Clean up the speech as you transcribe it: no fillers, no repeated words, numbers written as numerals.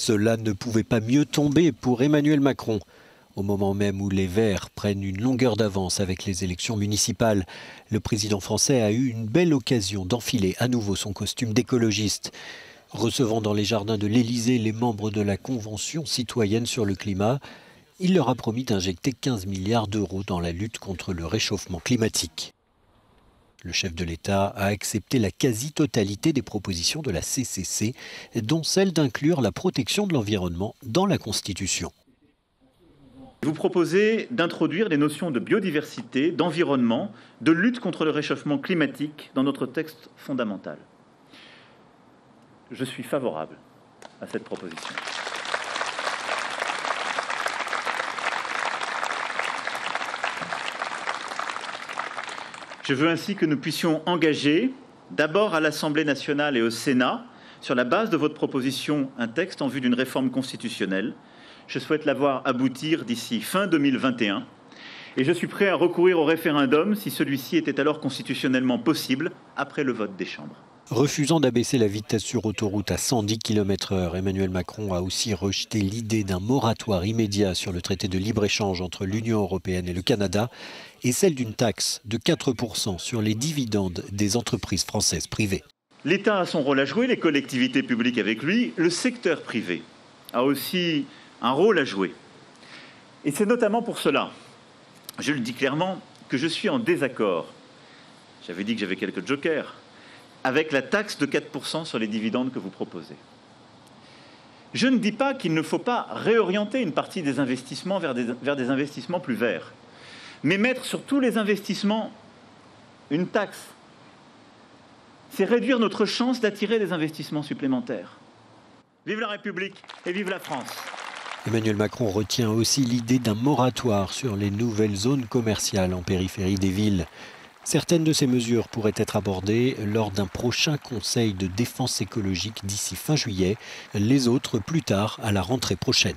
Cela ne pouvait pas mieux tomber pour Emmanuel Macron. Au moment même où les Verts prennent une longueur d'avance avec les élections municipales, le président français a eu une belle occasion d'enfiler à nouveau son costume d'écologiste. Recevant dans les jardins de l'Élysée les membres de la Convention citoyenne sur le climat, il leur a promis d'injecter 15 milliards d'euros dans la lutte contre le réchauffement climatique. Le chef de l'État a accepté la quasi-totalité des propositions de la CCC, dont celle d'inclure la protection de l'environnement dans la Constitution. Vous proposez d'introduire les notions de biodiversité, d'environnement, de lutte contre le réchauffement climatique dans notre texte fondamental. Je suis favorable à cette proposition. Je veux ainsi que nous puissions engager, d'abord à l'Assemblée nationale et au Sénat, sur la base de votre proposition, un texte en vue d'une réforme constitutionnelle. Je souhaite la voir aboutir d'ici fin 2021 et je suis prêt à recourir au référendum si celui-ci était alors constitutionnellement possible après le vote des chambres. Refusant d'abaisser la vitesse sur autoroute à 110 km/h, Emmanuel Macron a aussi rejeté l'idée d'un moratoire immédiat sur le traité de libre-échange entre l'Union européenne et le Canada et celle d'une taxe de 4% sur les dividendes des entreprises françaises privées. L'État a son rôle à jouer, les collectivités publiques avec lui, le secteur privé a aussi un rôle à jouer. Et c'est notamment pour cela, je le dis clairement, que je suis en désaccord. J'avais dit que j'avais quelques jokers avec la taxe de 4% sur les dividendes que vous proposez. Je ne dis pas qu'il ne faut pas réorienter une partie des investissements vers des investissements plus verts, mais mettre sur tous les investissements une taxe, c'est réduire notre chance d'attirer des investissements supplémentaires. Vive la République et vive la France! Emmanuel Macron retient aussi l'idée d'un moratoire sur les nouvelles zones commerciales en périphérie des villes. Certaines de ces mesures pourraient être abordées lors d'un prochain conseil de défense écologique d'ici fin juillet, les autres plus tard à la rentrée prochaine.